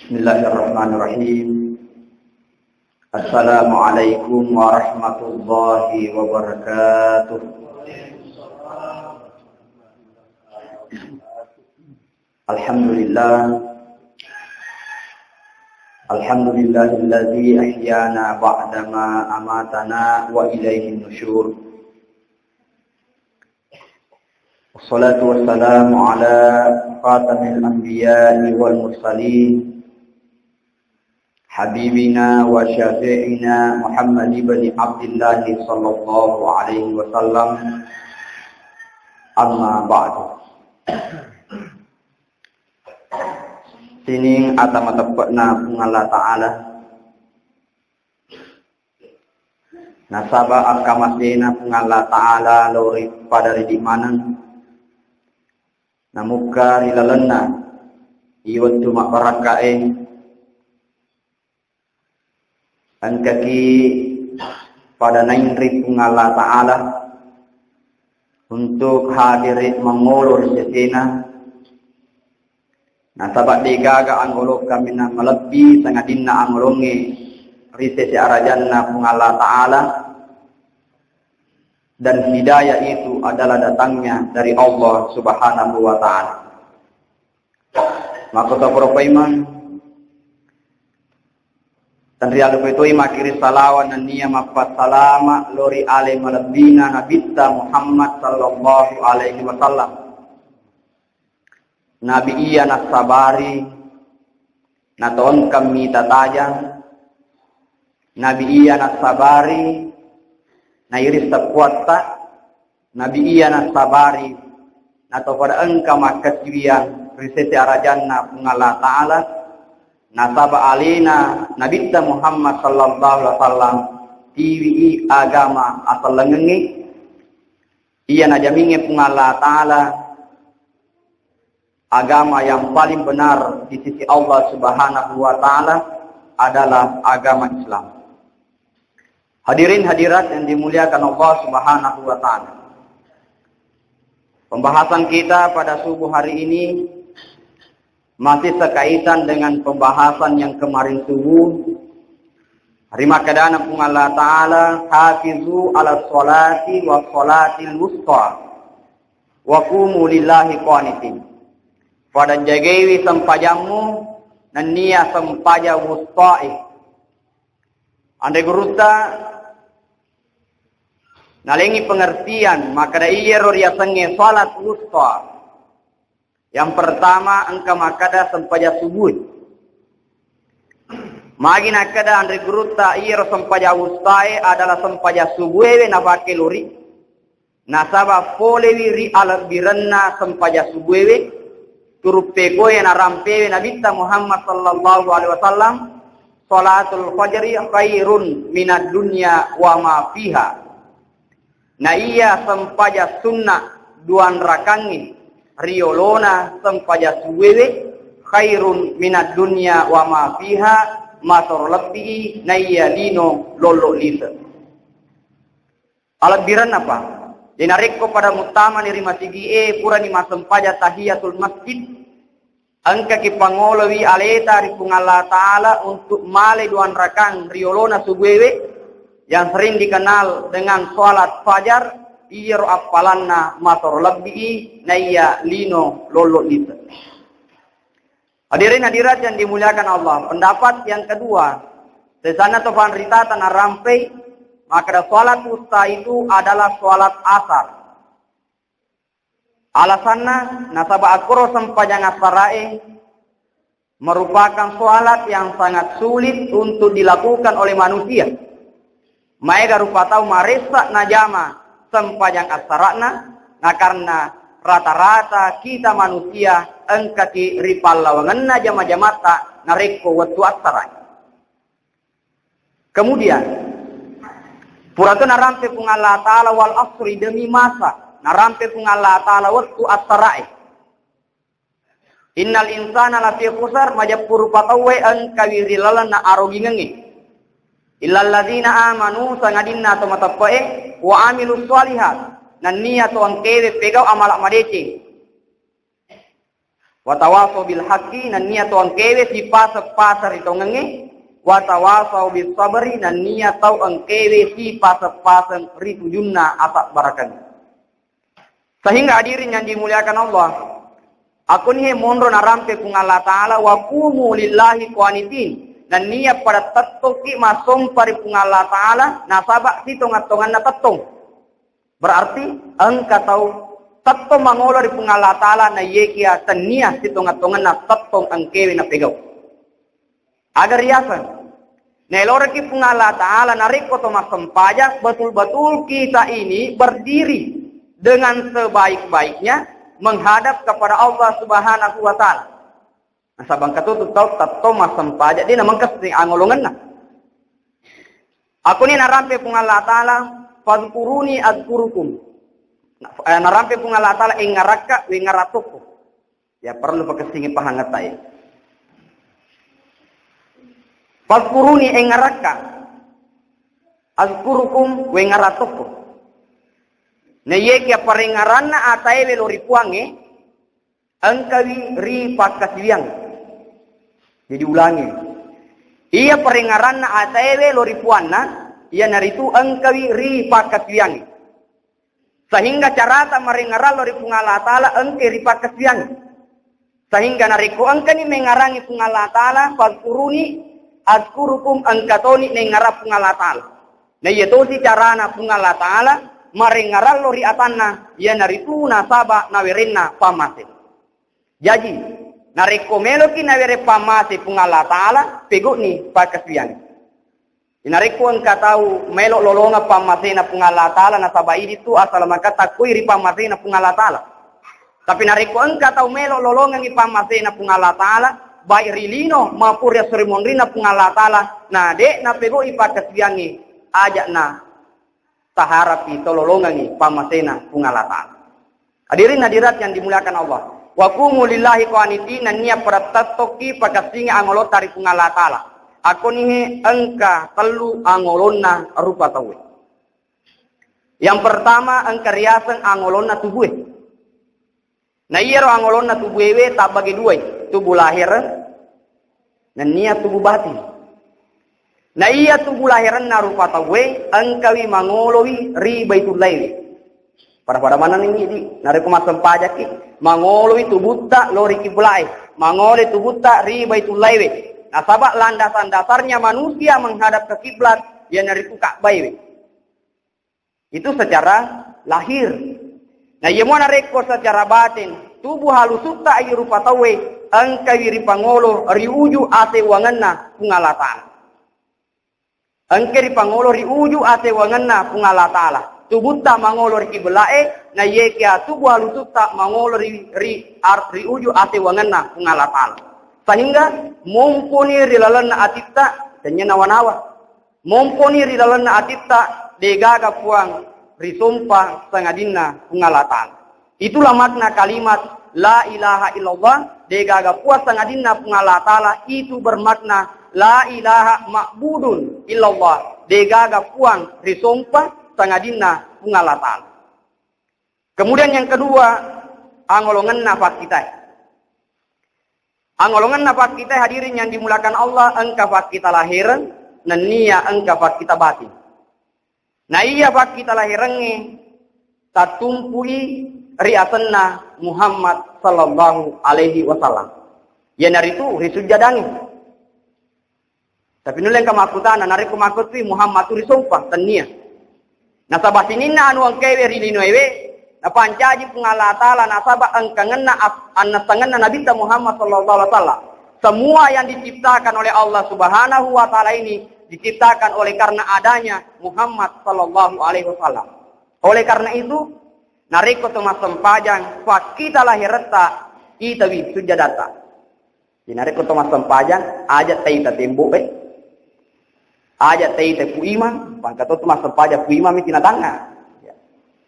Bismillahirrahmanirrahim. Assalamualaikum warahmatullahi wabarakatuh. Alhamdulillahilladzi ahyana ba'dama amatana wa ilaihin nusyur. Wassalatu wassalamu ala khatamil anbiya'i wal mursalin Habibina wa syafi'ina Muhammad ibn Abdullah sallallahu alaihi wasallam. Amma ba'du. Sining atamatapna kung Allah Ta'ala nasaba akamasina kung Allah Ta'ala lori pada ridimanan namuka rilalanna iwat tumak barakain an kaki pada nainri kung Allah Ta'ala untuk hadirin mengulur setina nasabak digaga angolok kami na malebbi sangatin na angolongi risesi arajan na kung Allah Ta'ala, dan hidayah itu adalah datangnya dari Allah Subhanahu wa Ta'ala. Maka tapropaiman dan rialu itu makiri salawan dan niya salama lori ale malabina nabita Muhammad sallallahu alaihi wasallam. Nabi iya nasabari naton kami tatayang. Nabi iya nasabari nairis takwata. Nabi iya nasabari nato pada engka makaswiyan riseti arajanna pungala ta'ala. Nasaba alina nabita Muhammad sallallahu alaihi wasallam tiwi agama asal lengengi iya najaminge pungala Ta'ala agama yang paling benar di sisi Allah Subhanahu wa Ta'ala adalah agama Islam. Hadirin hadirat yang dimuliakan Allah Subhanahu wa Ta'ala. Pembahasan kita pada subuh hari ini masih sekaitan dengan pembahasan yang kemarin subuh. Terima keadaan pun Allah Ta'ala hafizu ala sholati wa sholatil wusta wa qumu lillahi qanitin. Pada jagawi sempajamu dan niya sempaja wusta'i. Andai guruta nalengi pengertian maka da iya roria senge salat wusta. Yang pertama engkau makada sempaja subuh. Magi nakada andre guruta iya sempaja wusta'i adalah sempaja subuh we nafake lori. Nasaba folewi ri ala biranna sempaja subuh we. Turupe koye na rampewe nabita Muhammad sallallahu alaihi wasallam salatul fajri khairun minad dunya wa ma fiha. Na iya sempaja sunnah duan rakangi riolona sempaja suwewe khairun minad dunya wa ma fiha mator lebih na iya lino lolo lisa. Alabiran apa? Dinarikko pada mutama ni rimasigi pura ni masempaja tahiyatul masjid. Angka ki pangolowi aleta ri Allah Ta'ala untuk male duan rakang riolona subuhewe yang sering dikenal dengan salat fajar iro apalanna mator lebih naya lino lolo lita. Hadirin hadirat yang dimuliakan Allah. Pendapat yang kedua, sesana tofan rita tanah rampai maka salat wusta itu adalah salat asar. Alasannya nasaba akro sempajang asarae merupakan salat yang sangat sulit untuk dilakukan oleh manusia. Maega rupa tahu maresa najama sempajang asarana nah karena rata-rata kita manusia engkati ripal lawangan najama-jamata nareko waktu asarai. Kemudian puratu narampe kung Allah Ta'ala wal asri demi masa narampe kung Allah Ta'ala waktu asarai. Innal insana lafi khusar majapur patawe an kawirilalan na arogingengi. Illal ladzina amanu sangadinna tomatapae wa amilus sholihat nan niya to ang kewe pegaw amalak madece. Wa tawasau bil haqqi nan nia tuang kewe si pasar itu ngenge. Wa tawasau bis sabri nan nia tau ang kewe si pasar ritu junna atak barakan. Sehingga hadirin yang dimuliakan Allah, aku nih mondro narampe kung Allah Ta'ala wa kumu lillahi qanitin. Dan niya pada tatoki masom pari kung Allah Ta'ala nasabak sitongan-tongan na tatong. Berarti engka tahu tatong mangolo di kung Allah Ta'ala na yekia tania sitongan-tongan na tatong ang kewe na pegaw. Agar riasan. Nelore ki kung Allah Ta'ala nariko to masampajak betul-betul kita ini berdiri dengan sebaik-baiknya menghadap kepada Allah Subhanahu wa Ta'ala. Nah, sabang katutu tau tato masampajak dia namang kasi angolongan na. Aku ni narampe kung Allah Ta'ala fadhkuruni adhkurukum. Narampe kung Allah Ta'ala ingaraka wi ngaratuko. Ya perlu pagkasingi pahangat tayo. Fadhkuruni ingaraka adhkurukum wi ngaratuko. Na yekya paringaranna atayle loripuange angkawi ri pakasiwiang. Jadi ulangi. Ia peringaranna atayle loripuanna ia naritu angkawi ri pakasiwiang. Sehingga carata maringaral loripungala taala angke ri pakasiwiang. Sehingga nariku angkani mengarangi pungala taala fadkuruni adkurukum angkatoni nengarap pungala taala. Na yeto si carana pungala taala maringaral lori atanna ia naritu nasaba nawirinna pamase. Jadi nariko meloki nawire pamase pungala taala pego ni pakasian. Inariko ang katau melo lolonga pamase na pungala taala nasaba itu asal maka takui ri pamase na pungala taala. Tapi nariko ang katau melo lolonga ni pamase na pungala taala bai rilino mapurya seremoni na pungala taala na de na pego ipakasiangi ajak na taharapi tololongangi pamasena pungalatan. Hadirin hadirat yang dimuliakan Allah. Wa qumu lillahi qanitin nia pratatoki pagasinga angolo tari pungalatala. Aku nih engka telu angolonna rupa tawe. Yang pertama engka riasan angolonna tubuh. Nah iya ro angolonna tubuh we tak bagi dua, tubuh lahir dan nia tubuh batin. Na iya tubuh lahiran na rupa tawe angkawi mangolowi ri baitul laili. Pada mana nih di nari kumasam pajaki mangolowi tubuh tak lori kiblai mangoli tubuh tak ri baitul laili. Nah sabak landasan dasarnya manusia menghadap ke kiblat ya nari ku Ka'bah. Itu secara lahir. Nah iya mana reko secara batin tubuh halusuk tak iya rupa tawe angkawi ri pangolo ri uju ate wanganna pungalatan. Angkeri pangolo ri uju ate wanganna pungala taala. Tubutta mangolo ri kiblae na yekia tubu halusutta mangolo ri uju ate wanganna pungala taala. Sehingga mumpuni ri lalanna atitta tanya nawa-nawa. Mumpuni ri lalanna atitta degaga puang ri sumpah sangadinna pungala taala. Itulah makna kalimat la ilaha illallah degaga puas sangadinna pungala taala itu bermakna la ilaha ma'budun illallah degaga puang risompa sangadina pungalatan. Kemudian yang kedua angolongan nafas kita. Angolongan nafas kita hadirin yang dimulakan Allah engka fas kita lahiran dan nia engka fas kita batin. Nah iya fas kita lahirannya tatumpui riasanna Muhammad sallallahu alaihi wasallam. Ya naritu risujadangi. Tapi nuleng kamakutan nari kumakuti Muhammad turi sumpah tania. Nasabah sinina anu angkewe rilino ewe na pancaji pungalatala nasabah angkangenna annasangenna Nabi Muhammad sallallahu alaihi wasallam. Semua yang diciptakan oleh Allah Subhanahu wa taala ini diciptakan oleh karena adanya Muhammad sallallahu alaihi wasallam. Oleh karena itu nariko tuma sempajang fa kita lahirata kita wi sujadata. Dinariko tuma sempajang aja taita tembok aja taita ku imam, pangkato tu masuk paja ku imam itu natanga.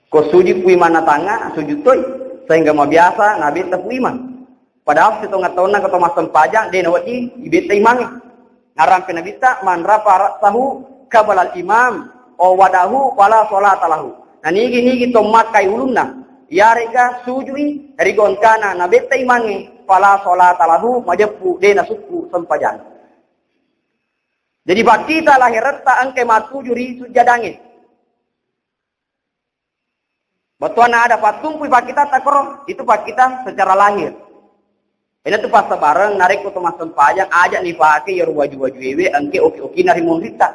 Ko sujud ku imam natanga, sujud toy sehingga mau biasa nabi ta ku imam. Padahal situ ngatona kato masuk paja de nawati ibeta imam. Ngarampe nabi ta man rafa ra'sahu qabala al-imam o wadahu wala salata lahu. Nigi to makai ulunna. Ya rega sujui rigon kana nabi ta imange fala sholata lahu majepu dena suku sempajan. Jadi bakita lahirata angke matuju ri sujadangin. Batuana ada patumpu bakita takro itu bakita secara lahir. Ini tuh pas bareng narik ke mas sempajang ajak nih pakai ya baju-baju ewe angke oke nari mondrita.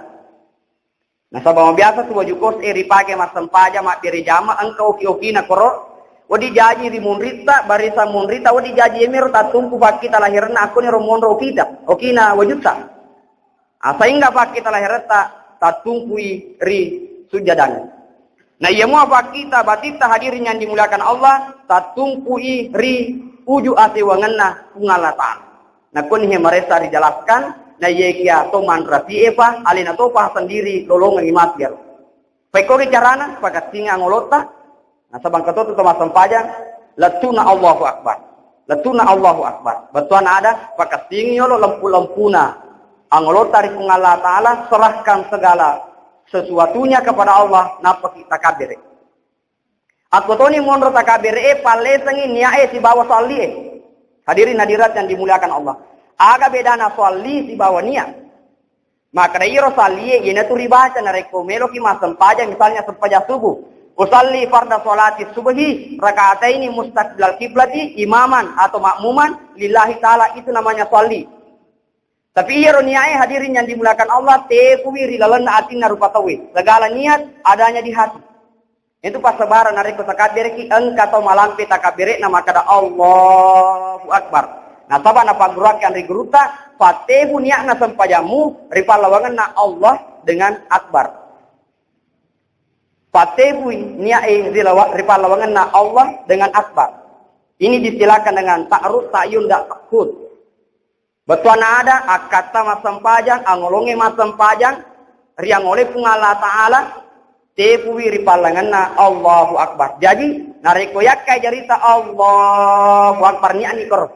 Nah sabama biasa tuh baju kos pakai mas sempajang mak diri jama angke oke na koro. Wadi jaji di mondrita barisan mondrita wadi jaji emir tatumpu bakita lahirna aku nih romondro kita okina wajutsa. Sehingga bakita lahirata tatumpu ri sujadan. Nah iya mau bakita batita hadirin yang dimuliakan Allah tatumpu ri uju ase wanganna pungalatan. Nah kun he mereka dijelaskan na ye kia to mandrati eva alina to pa sendiri lolongan imatir. Pekori carana pakat singa ngolota. Nah sabang katoto to masampajang latuna Allahu akbar. Latuna Allahu akbar. Betuan ada pakat singi yolo lampu-lampuna. Angolota ri pungala taala serahkan segala sesuatunya kepada Allah napa kita kabir. Aku toni mondro takabir palesengi niae si bawa soli hadirin hadirat yang dimuliakan Allah. Aga bedana soli si bawa niat. Maka iro soli ina tu ribaca nareko melo ki masempaja misalnya sempaja subuh. Usalli farda salati subhi raka'ataini mustaqbilal kiblati imaman atau makmuman lillahi taala itu namanya soli. Tapi iro niae hadirin yang dimuliakan Allah tekuwi rilalana atina rupa tawi. Segala niat adanya di hati. Itu pas sebaran nariko takabir ki engka atau malampi takabir nama kada Allahu Akbar. Nah sabana napa gurakan riguruta fatehu niatna sempajamu ripalawangan na Allah dengan akbar. Fatehu niae ripalawangan na Allah dengan akbar. Ini disilakan dengan ta'ruf ta'yun dak takut. Betuan ada akata masampajang angolonge masampajang riang oleh pungala ta'ala tepuwi ripalangan na Allahu Akbar. Jadi nareko yakai jarita Allahu Akbar niat nikor.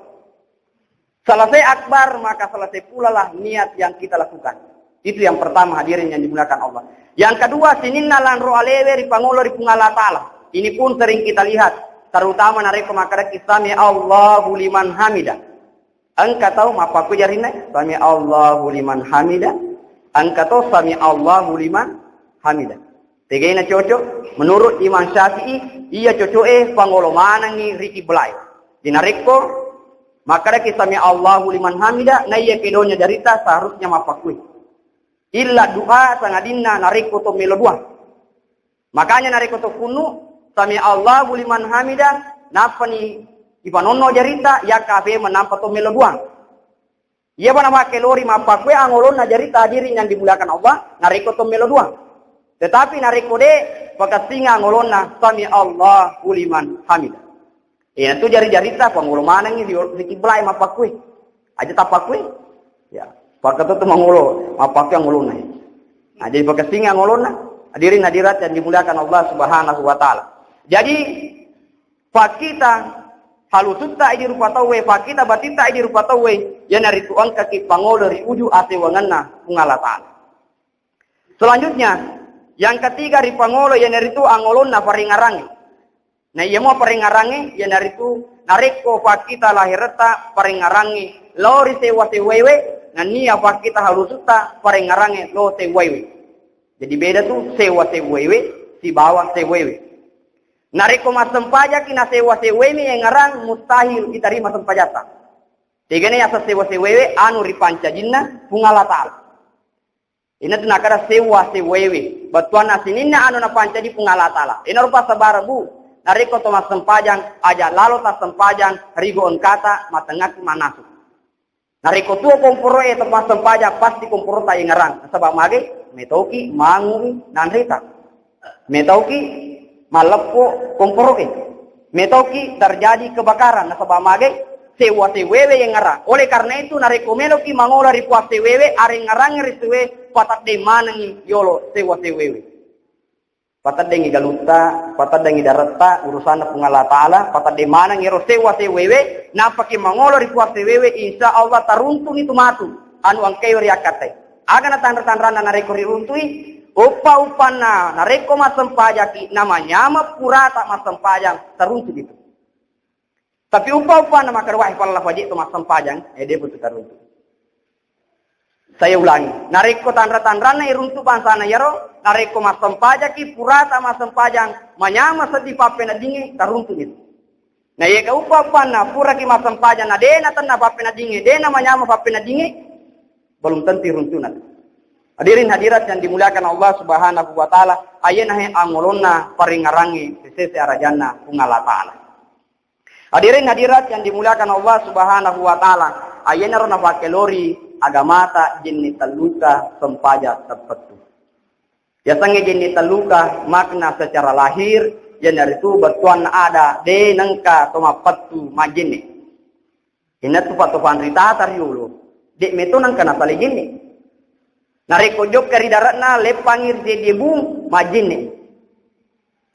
Selesai akbar maka selesai pula lah niat yang kita lakukan. Itu yang pertama hadirin yang dimuliakan Allah. Yang kedua sininna lan ro alewe ripangolo ripungala ta'ala. Ini pun sering kita lihat terutama nareko makara kisami Allahu liman hamidah. Angka tahu apa aku jarina? Sami Allahu liman hamida. Angka tahu sami Allahu liman hamida. Tegaina cocok. Menurut Imam Syafi'i, ia cocok pangolo manangi riki belai. Dinariko, maka reki sami Allahu liman hamida. Na iya kedonya jarita seharusnya mapakui. Illa doa sangadinna nariko to melo dua. Makanya nariko to kunu sami Allahu liman hamida. Napa ni Ipanono jarita ya kafe menampak to melo duang. Ia bana make lori mapakwe angolon na jarita hadirin yang dimuliakan Allah nariko to melo duang. Tetapi nariko de pakat singa angolon na sami Allahu liman hamida. Ya itu jarita pangolo manang ni di kiblai mapakwe. Aja tapakwe. Ya, pakat to mangolo mapakwe angolon na. Nah, jadi pakat singa angolon na hadirin hadirat yang dimuliakan Allah Subhanahu wa taala. Jadi pakita halusutta idi rupa tawe fakita batita idi rupa tawe yana ritu angka ki pangolo ri uju ase wanganna pungalatan. Selanjutnya yang ketiga ri pangolo yana ritu angolonna paringarangi. Nah iya mau paringarangi yana ritu nareko fakita lahirata paringarangi lori sewa sewewe na nia fakita halusutta paringarangi lo sewewe. Jadi beda tuh sewa sewewe si bawah sewewe. Nariko masempaja kina sewa sewewe yang ngarang mustahil diterima sempajata. Tegane asa sewa sewewe anu ripanca jinna pungalatal. Ina tu nakara sewa sewewe. Batuan asinina anu na panca di pungalatala. Ina rupa sabar bu. Nariko to masempajang aja lalo ta sempajang rigo on kata matengaki manasu. Nariko tuo komporo to masempajang pasti komporo ta yang ngarang. Sebab mage metoki mangui nanrita. Metoki malapo komporoke. Metoki terjadi kebakaran na sabamage sewa sewewe yang ngarang. Oleh karena itu narekomelo ki mangola ripuas sewewe are ngarang risuwe patat de manangi yolo sewa sewewe. Patat dengi galuta, patat dengi darata urusan pungala taala, patat de manangi ro sewa sewewe napaki mangola ripuas sewewe insya Allah taruntun itu matu anu angkeu riakate. Aga na tanda-tanda narekori runtui upa-upana nareko masempajaki namanya purata masempajang teruntuk itu. Tapi upa-upa nama kerwah pala wajib tu masam pajang, dia betul teruntuk. Saya ulangi, nariko tandra-tandra na iruntuk bansana yaro, nariko masam pajaki purata masam pajang, manyama sedi papena dingi teruntuk itu. Nah ye ka upa-upa na pura ki masam pajang na dena tanna papena dingi, dena manyama papena dingi, belum tentu runtunan. Hadirin hadirat yang dimuliakan Allah Subhanahu wa taala, ayeuna he angolonna paringarangi sese arajana ungala taala. Hadirin hadirat yang dimuliakan Allah Subhanahu wa taala, ayeuna rona pakelori agamata jinni taluka sempaja terpetu. Ya sange jinni taluka makna secara lahir yang dari itu batuan ada de nengka toma petu majinni. Ina tu patufan rita tariulu. Dek meto nang kana pale jinni. Nareko jok kari daratna lepangir de debu majinni.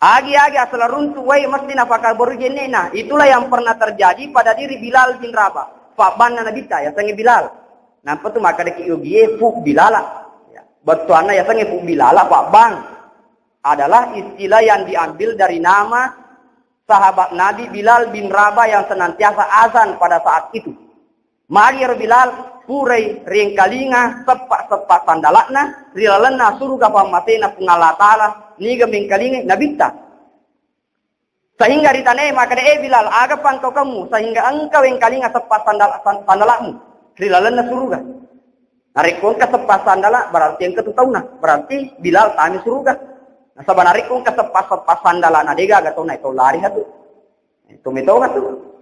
Agi-agi asal runtuh wai mesti nafakar baru jenena. Itulah yang pernah terjadi pada diri Bilal bin Rabah. Pak Ban na nabita ya sange Bilal. Nampak tu maka deki yogie fu Bilala. Ya. Betuana ya sange fu Bilala Pak Ban. Adalah istilah yang diambil dari nama sahabat Nabi Bilal bin Rabah yang senantiasa azan pada saat itu. Mari Bilal purai ring kalinga sepak sandalakna rilalena suruga pamatena pungala taala niga mingkalinga nabita. Sehingga ditanya maka Bilal agapan kau kamu sehingga engkau yang kalinga sepak sandalakmu rilalena suruga. Narikun ke sepak sandalak berarti yang ketutuna berarti Bilal tani suruga. Nah sabanarikun ke sepak sandalak nadega gatona itu lari hatu. Itu metoga tu.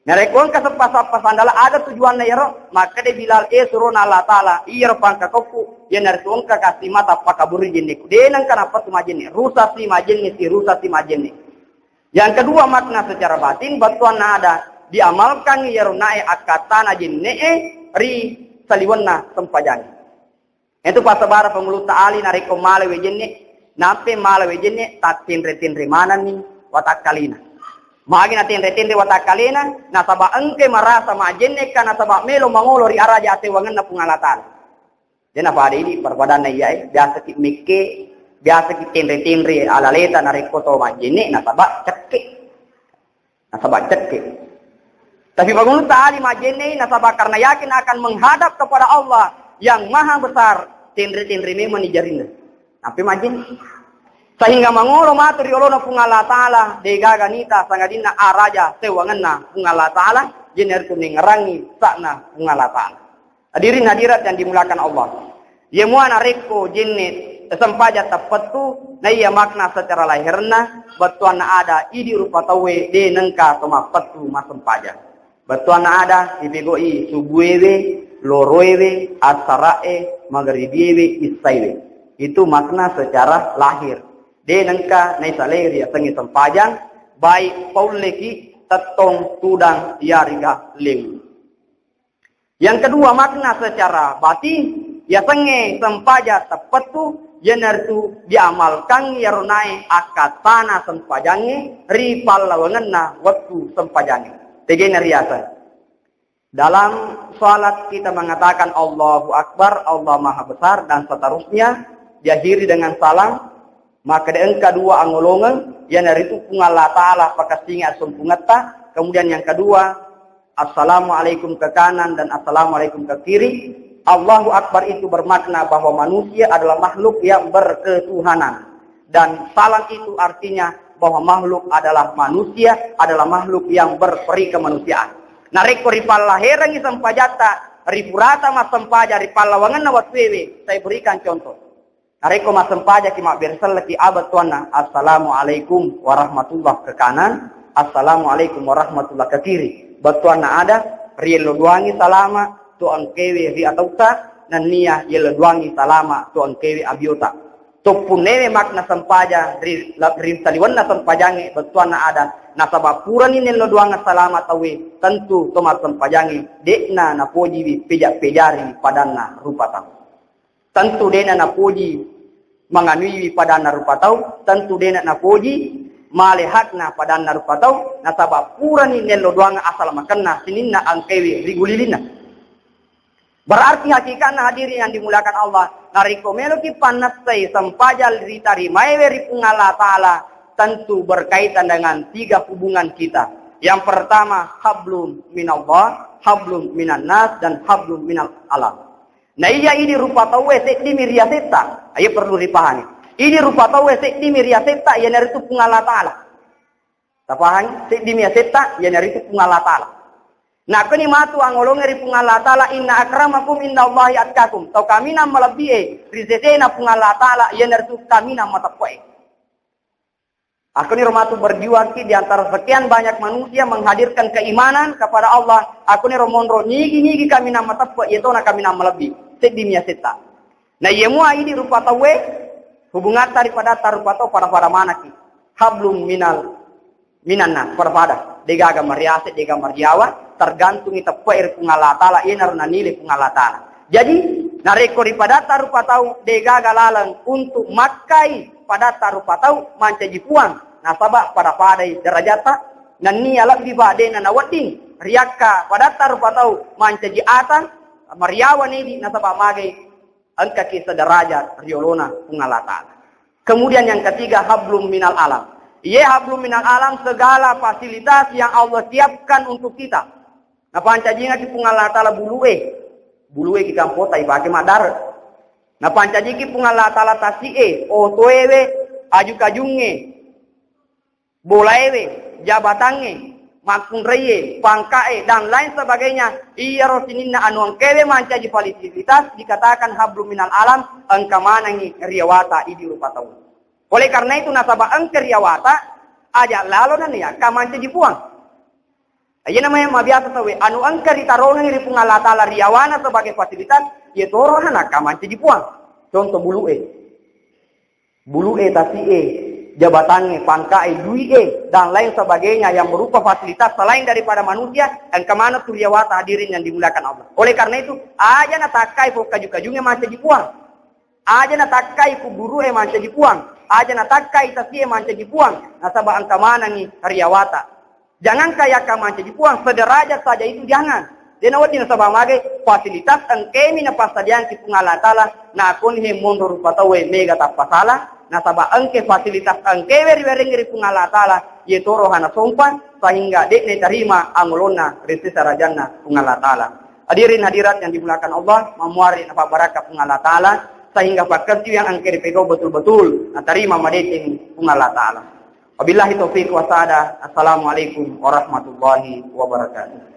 Narekon ka sepas sandala ada tujuannya ya roh, maka de Bilal suruna Allah taala iya pangka koku ya narikon ka kasih mata pakaburi jinni de nang kana patu majinni rusa si majinni si rusa si majinni. Yang kedua makna secara batin batuan ada diamalkan ya ronae akatana jinni ri saliwanna sempajani. Itu pas sabara pengulut taali nariko male jinni nape male jinni tatin retin mana nih watak kalina. Magi natin retinde watakalina nasaba engke marasa majenne kana nasaba melo mangolo ri araja ate wangen na pungalatan. Dena pada ini perbadan iya biasa ki mikke biasa ki tindre alaleta nariko to majenne nasaba cekke. Nasaba cekke. Tapi bangun taali majenne nasaba karena yakin akan menghadap kepada Allah yang maha besar tindre memang nijarinda. Tapi majenne sehingga mangoro matur yolono pungala taala de gaganita sangadina araja sewangenna pungala taala jener kuning ngerangi sakna pungala taala. Hadirin hadirat yang dimulakan Allah. Ye muana reko jinni sempaja tapetu na iya makna secara lahirna batuana ada idi rupa tawe de nengka toma petu masempaja. Batuana ada ibegoi subuewe loroewe asarae maghribiwe isaiwe. Itu makna secara lahir. De nengka nai saleri ya sengi sempajang baik pauleki tetong tudang yariga lewu. Yang kedua makna secara batin ya sengi sempaja tepetu jenertu diamalkan yarunai akatana sempajangi ripal lawangenna waktu sempajangi. Tegena riasa. Dalam salat kita mengatakan Allahu Akbar, Allah Maha Besar dan seterusnya diakhiri dengan salam. Maka yang kedua angolongan yang dari itu pungala taala pakasinga sumpungata. Kemudian yang kedua assalamualaikum ke kanan dan assalamualaikum ke kiri. Allahu Akbar itu bermakna bahwa manusia adalah makhluk yang berketuhanan. Dan salam itu artinya bahwa makhluk adalah manusia adalah makhluk yang berperi kemanusiaan. Nareko ripalla herangi sempajata ripurata mas sempaja ripalla wangan nawatwewe. Saya berikan contoh. Nareko mas sempaja kima bersel lagi abad tuana. Assalamualaikum warahmatullahi ke kanan. Assalamualaikum warahmatullahi ke kiri. Batuana ada rielo duangi salama tuan kewe ri atauta nan niya yelo duangi salama tuan kewe abiota. Topunewe makna sempaja ri saliwanna sempajangi batuana ada nasaba purani nelo duanga salama tawe tentu tomat sempajangi dekna napoji pejak-pejari padanna rupa tahu. Tentu dena napoji manganui padana rupa tahu, tentu dena napoji malehakna padana rupa tahu, nasaba purani nelo duanga asal makanna sininna angkewi rigulilina. Berarti hakikatnya hadirin yang dimulakan Allah, nariko meloki panasai sempajal ritari maewe ripungala taala tentu berkaitan dengan tiga hubungan kita. Yang pertama hablum minallah, hablum minan nas, dan hablum minal alam. Nah iya ini rupa tahu di miria seta. Ayo perlu dipahami. Ini rupa tahu di miria seta yang dari itu pungala ta'ala. Tapahani di miria seta yang dari itu pungala ta'ala. Nah kini matu angolong dari pungala ta'ala inna akramakum indallahi atqakum. Tau kami nama lebih rizesena pungala ta'ala yang dari itu kami nama matapoi. Aku ni romatu berjuang di antara sekian banyak manusia menghadirkan keimanan kepada Allah. Aku ni romondro nigi kami nama tepat yaitu nak kami nama lebih sedimia seta. Nah ia mua ini rupa tawe hubungan daripada tarupa tahu pada mana ki hablum minanna pada dega mariase dega marjawa tergantung itu peir pungala taala ina nilai pungala taala. Jadi nareko daripada tarupa tahu dega galalang untuk makai pada tarupa tahu mancaji puang nasabah pada derajata nan niya lebih bade na nawating riaka pada tarupa tahu mancaji atan mariawan ini nasabah magai angka kisah derajat riolona pungalatan. Kemudian yang ketiga hablum minal alam. Ia hablum minal alam segala fasilitas yang Allah siapkan untuk kita. Nah pancajinga ki pungalatala buluwe ki kampota ibake madar. Nah pancaji ki pungalatala tasie otoewe aju-kajunge bolaewe jabatange makunreye pangkae dan lain sebagainya. Iya rosinina anu angkewe mancaji fasilitas dikatakan hablum minal alam angkamanangi riawata idi rupa tahu. Oleh karena itu nasabah angke riawata aja lalu dan ya kamancaji puang. Aja namanya mabiasa tahu anu angke ditarongan di pungalatala riawana sebagai fasilitas ya torohan kamancaji puang. Contoh bulue tasie jabatannya, pangkai, duie, dan lain sebagainya yang berupa fasilitas selain daripada manusia yang kemana turiawata hadirin yang dimuliakan Allah. Oleh karena itu, aja na takai po kaju-kajungnya manca dipuang. Aja na takai po buruhe manca dipuang. Aja na takai tasie manca dipuang. Nasabah ang kemana ni riawata. Jangan kaya ka manca dipuang, sederajat saja itu jangan. Dena wati nasabah magai fasilitas ang kemi na pasadian ki pungalatala na akon he mondo rupatawe mega tapasala. Nasabah angke fasilitas angke weri pungalatala ye toro hana sompan sehingga dek ne terima angulona resisa rajana pungalatala. Hadirin hadirat yang dimuliakan Allah, memuari napa baraka pungalatala sehingga fakir yang angke dipego betul-betul terima madeting pungalatala. Wabillahi taufiq wa sada. Assalamualaikum warahmatullahi wabarakatuh.